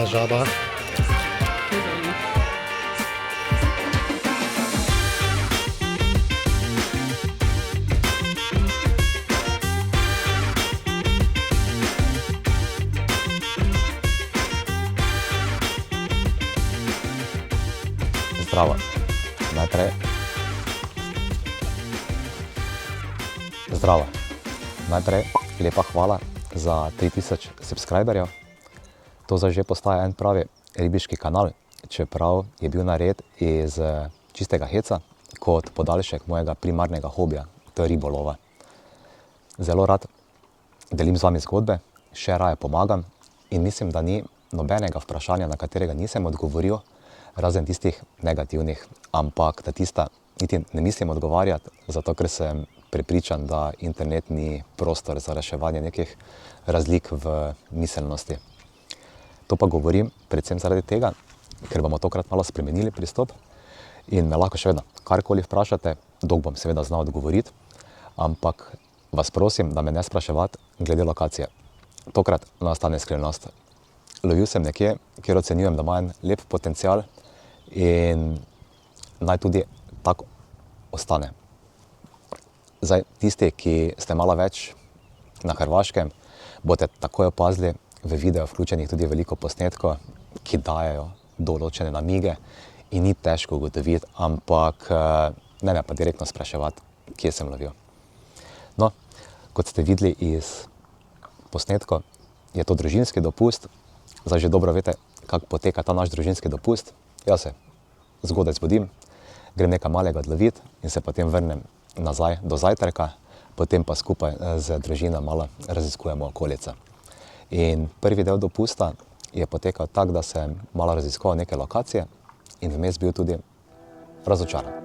žaba. Zdravo. Najprej lepa hvala za 3000 subscriberjev. To zdaj že postaja en pravi ribiški kanal, čeprav je bil nared iz čistega heca kot podaljšek mojega primarnega hobija, to je ribolova. Zelo rad delim z vami zgodbe, še raje pomagam in mislim, da ni nobenega vprašanja, na katerega nisem odgovoril, razen tistih negativnih, ampak na tista niti ne mislim odgovarjati, zato ker sem prepričan, da internet ni prostor za reševanje nekih razlik v miselnosti. To pa govorim predvsem zaradi tega, ker bomo tokrat malo spremenili pristop in me lahko še vedno karkoli vprašate, dok bom seveda znal odgovoriti, ampak vas prosim, da me ne spraševati glede lokacije. Tokrat nastane skrivnost. Lovil sem nekje, kjer ocenjujem, da ima en lep potencial in naj tudi tako ostane. Zdaj, tisti, ki ste malo več na Hrvaškem, boste takoj opazili v videu vključenih tudi veliko posnetkov, ki dajejo določene namige in ni težko ugotoviti, ampak ne me pa direktno spraševati, kje sem lovil. No, kot ste videli iz posnetkov, je to družinski dopust. Zdaj že dobro veste, kako poteka ta naš družinski dopust. Jaz se zgodaj zbudim, grem nekaj malega odloviti in se potem vrnem nazaj do zajtrka, potem pa skupaj z družino malo raziskujemo okolico. In prvi del dopusta je potekal tako, da sem malo raziskoval neke lokacije in vmes bil tudi razočaran.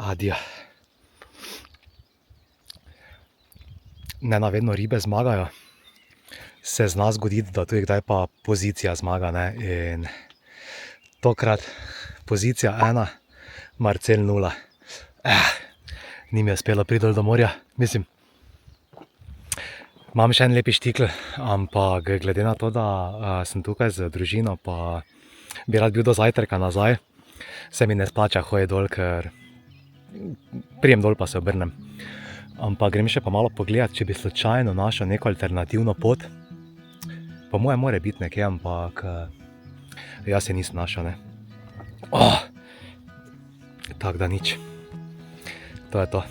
Adijo. Nenavedno ribe zmagajo. Se zna zgoditi, da tudi kdaj pa pozicija zmaga, ne? In tokrat pozicija 1, Marcel 0. Ni mi uspelo priti do morja, mislim. Imam še en lepi štikl, ampak glede na to, da sem tukaj z družino, pa bi rad bil do zajtrka nazaj, se mi ne splača hoditi dol, ker prijem dol pa se obrnem. Ampak grem še pa malo pogledat, če bi slučajno našel neko alternativno pot. Po moje more biti nekje, ampak jaz se nisem našel, ne. Tako da nič. To je to.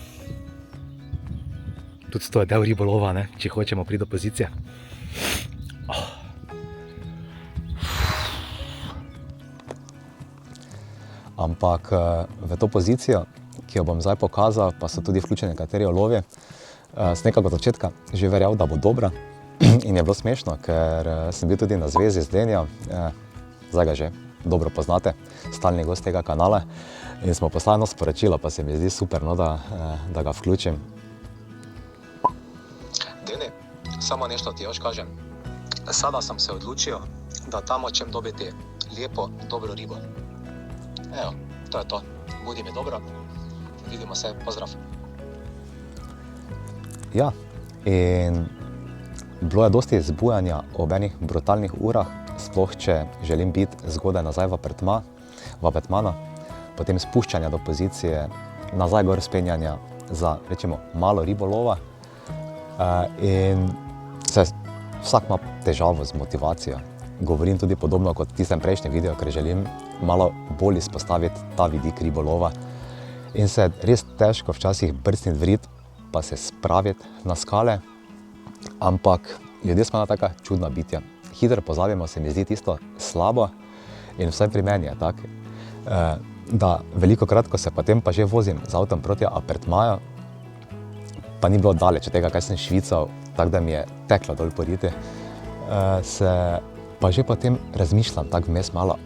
Tudi to je del ribolova, ne, če hočemo priti do pozicije. Ampak v to pozicijo, ki jo bom zdaj pokazal, pa so tudi vključeni nekateri ulovi, sem nekako od začetka že verjel, da bo dobra in je bilo smešno, ker sem bil tudi na zvezi z Denijo, zdaj ga že dobro poznate, stalni gost tega kanala in smo poslali eno sporočilo, pa se mi zdi super, no, da ga vključim. Deni, samo nešto ti još kažem. Sada sam se odlučio da tamo ćem dobiti lijepo, dobro ribo. Evo, to je to. Budi mi dobro. Vidimo se, pozdrav. Ja, in bilo je dosti zbujanja ob enih brutalnih urah, sploh če želim biti zgodaj nazaj v apartmanu, potem spuščanja do pozicije, nazaj gor spenjanja za, rečemo, malo ribolova. In vsak ima težavo z motivacijo. Govorim tudi podobno kot v tistem prejšnjem videu, ker želim malo bolj izpostaviti ta vidik ribolova. In se res težko včasih brcniti v rit, pa se spraviti na skale, ampak ljudje smo ena taka čudna bitja. Hitro pozabimo, se mi zdi tisto slabo in vsaj pri meni je tako, da velikokrat, ko se potem pa že vozim z avtom proti apartmaju, pa ni bilo daleč od tega, kaj sem švical, tako da mi je teklo dol po riti, se pa že potem razmišljam tako vmes malo,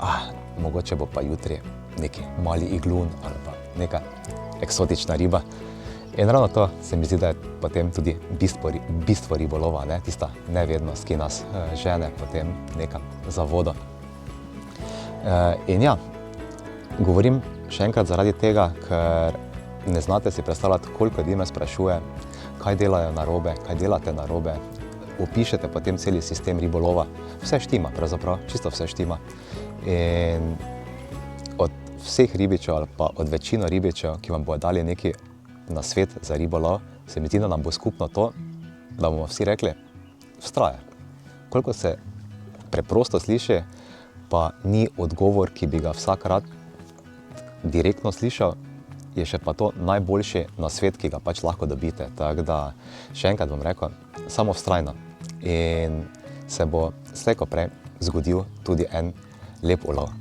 mogoče bo pa jutri neki mali iglun ali pa neka eksotična riba. In ravno to se mi zdi, da je potem tudi bistvo ribolova, ne? Tista nevednost, ki nas žene potem nekam za vodo. In ja, govorim še enkrat zaradi tega, ker ne znate si predstavljati, koliko ljudi me sprašuje, kaj delajo narobe, kaj delate narobe. Opišete potem celi sistem ribolova. Vse štima, pravzaprav, čisto vse štima. In od vseh ribičev ali pa od večino ribičev, ki vam bodo dali neki nasvet za ribolov, se mi zdi, da nam bo skupno to, da bomo vsi rekli, vztraja. Koliko se preprosto sliši, pa ni odgovor, ki bi ga vsak rad direktno slišal, je še pa to najboljši nasvet, ki ga pač lahko dobite. Tako da še enkrat bom rekel, samo vztrajno. In se bo slej ko prej zgodil tudi en lep ulov.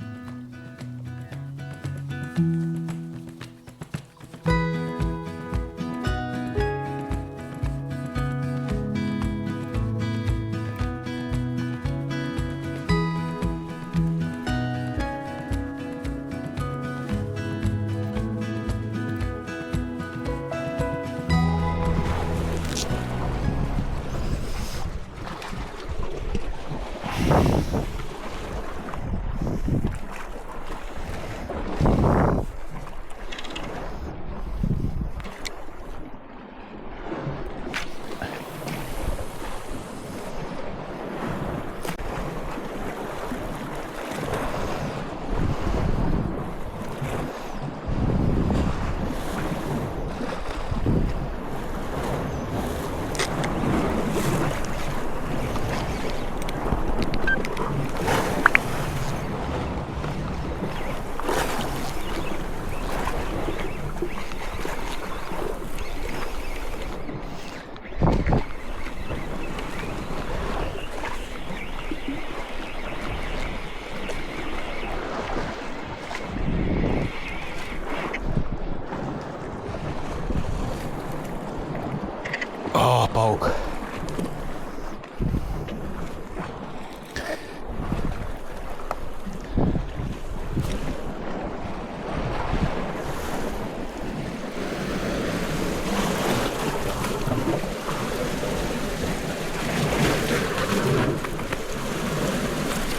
Pavk.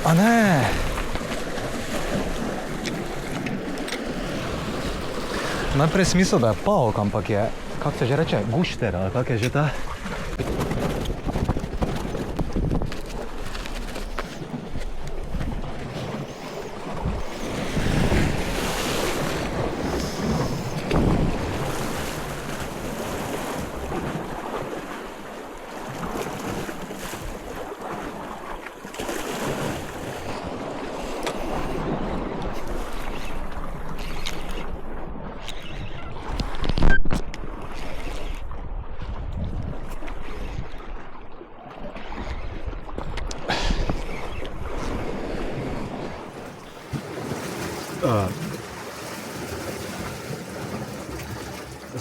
A ne. Najprej sem mislil, da je pavk, ampak je, kako se že reče, gušter, ali kak je že ta?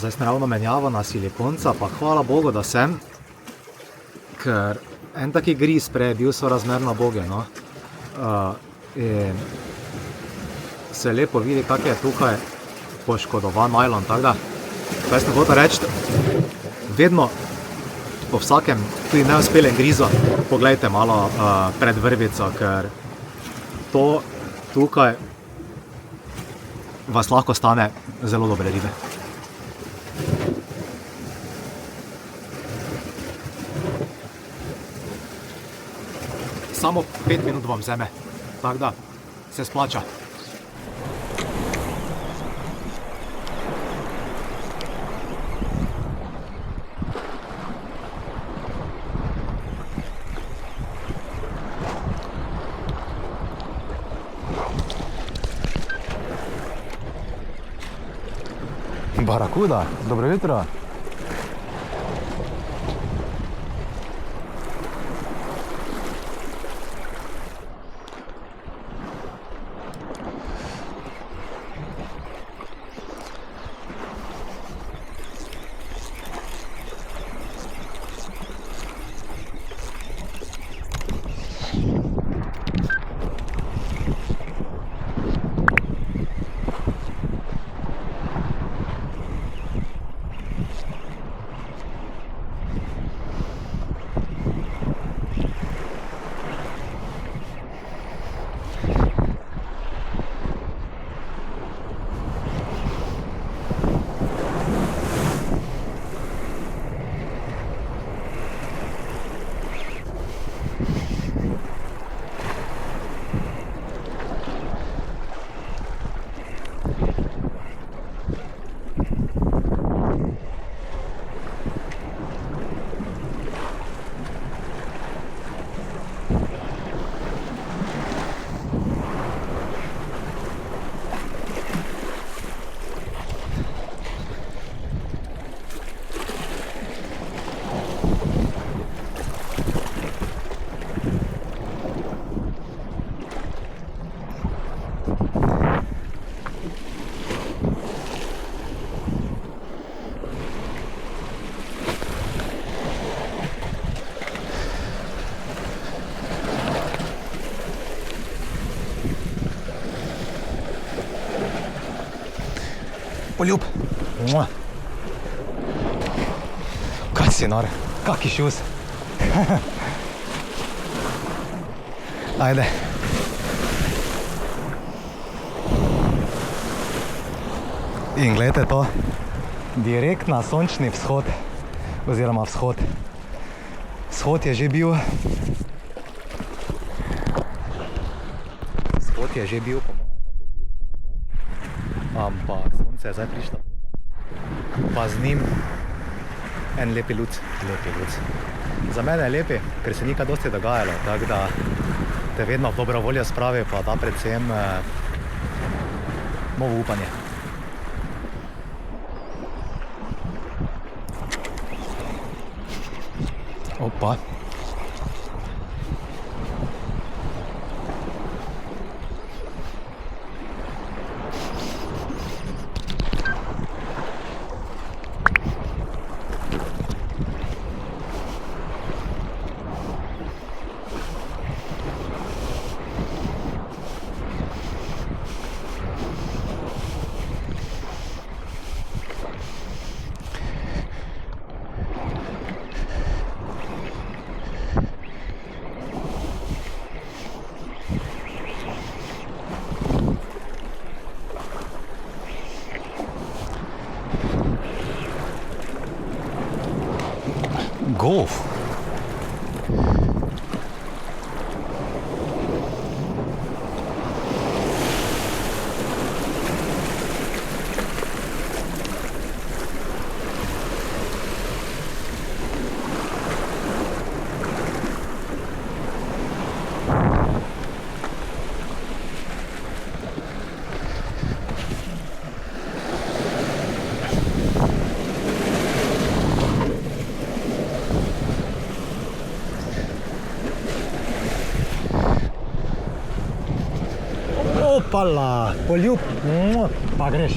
Zdaj sem ravno menjavo na silikonca, pa hvala Bogu, da sem, ker en taki griz prej je bil sorazmerno bogen, no. In se lepo vidi, kak je tukaj poškodovan najlon, tako da, kaj sem hotel reči, vedno po vsakem, tudi neuspelem grizu, poglejte malo pred vrvico, ker to tukaj vas lahko stane zelo dobre ribe. Samo 5 minut vam vzame, tako da se splača. Barakuda, dobro jutro. Poljub. Kaj si nor? Kaki šus? Ajde. In gledajte to. Direkt na sončni vzhod. Oziroma vzhod. Vzhod je že bil. Vzhod je že bil, po mojem. Ampak sonce je zdaj prišlo. Pa z njim en lepi luc. Lepi luc. Za mene je lepi, ker se nikaj dosti dogajalo, tako da te vedno v dobro voljo spravi, pa da predvsem novo upanje. Opa. Golf. Opala, poljub, pa greš.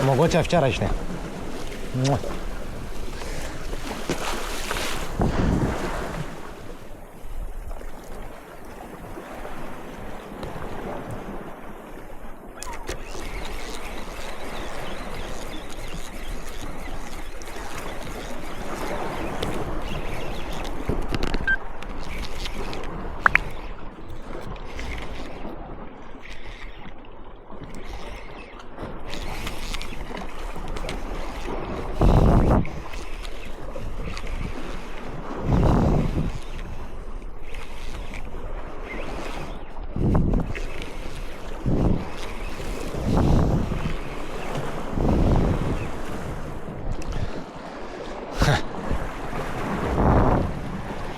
Mogoče včerajšnje.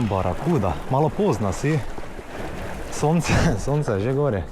Barakuda, malo pozna si. Sonce je že gori.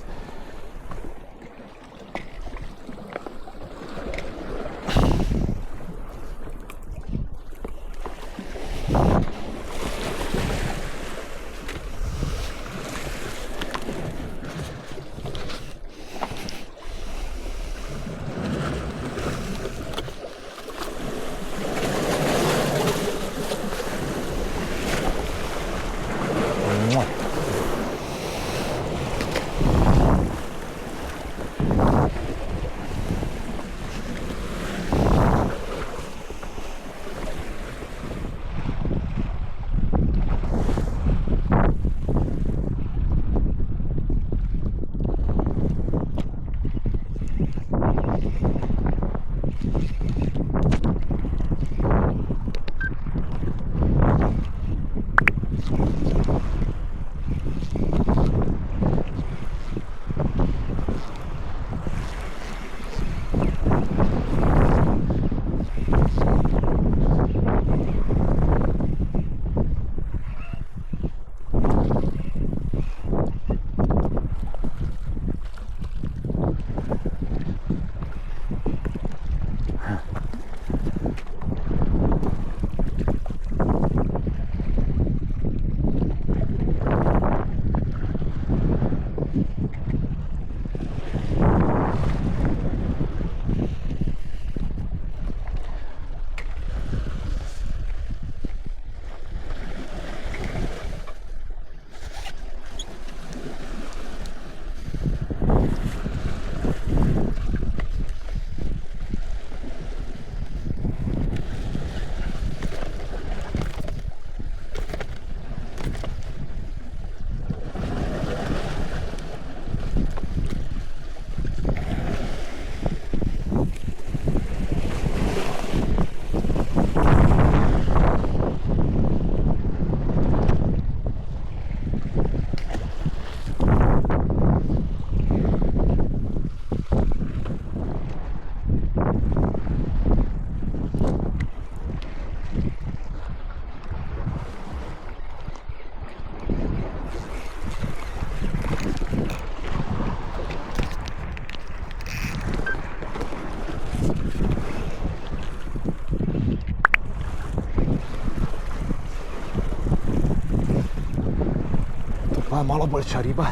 Pa je malo boljša riba.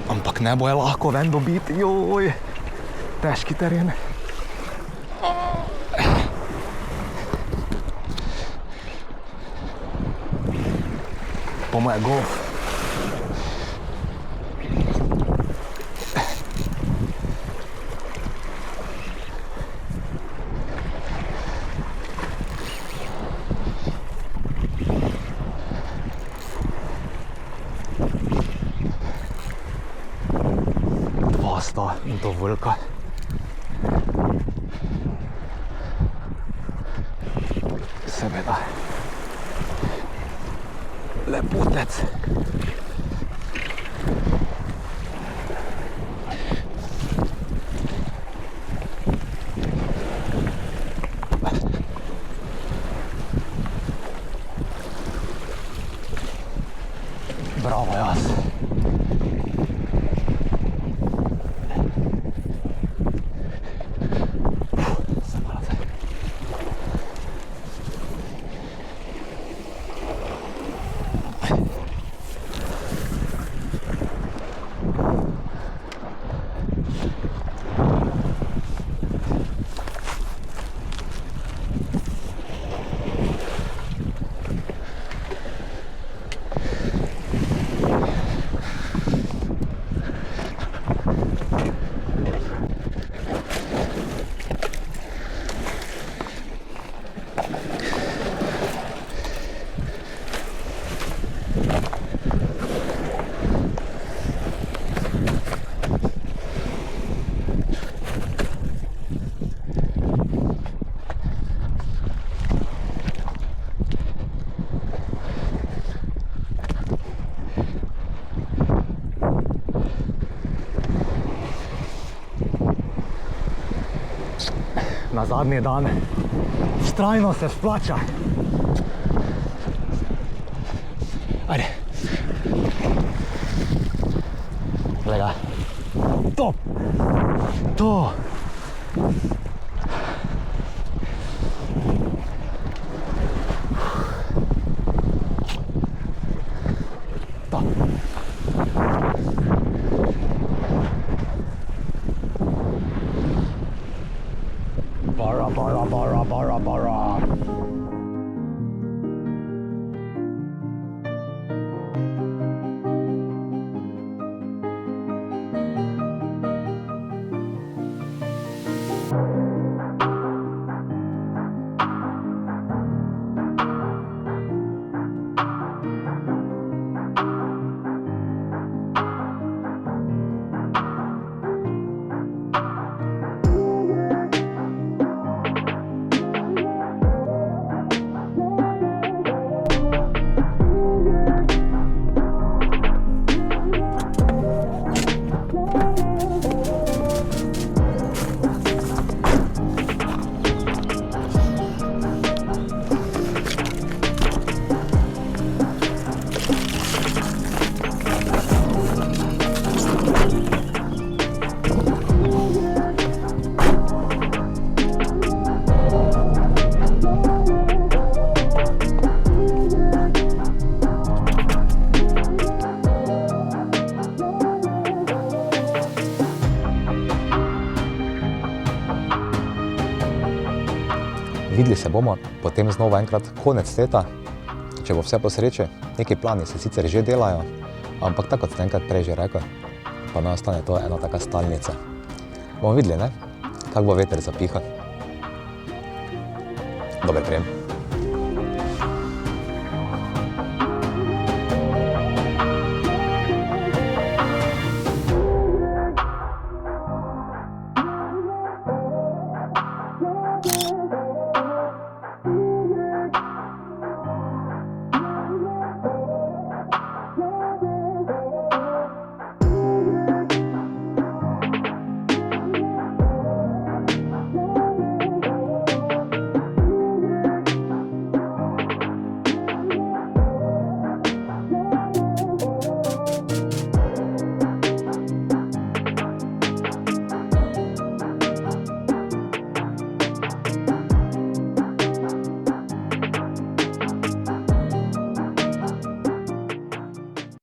Ampak ne bo je lahko ven dobiti, joj, težki teren. Po moje golf. In to velika. Seveda. Lepotec. Bravo, jaz. na zadnji dan. Vztrajno se splača. Ajde. Glej ga. To. To. To. Bara, bara, bara, bara, bara. Videli se bomo potem znova enkrat konec leta, če bo vse po sreči. Neki plani se sicer že delajo, ampak tako kot sem enkrat prej že rekel, pa naj ostane to ena taka stalnica. Bomo videli, ne? Kako bo veter zapihal. Dober prijem.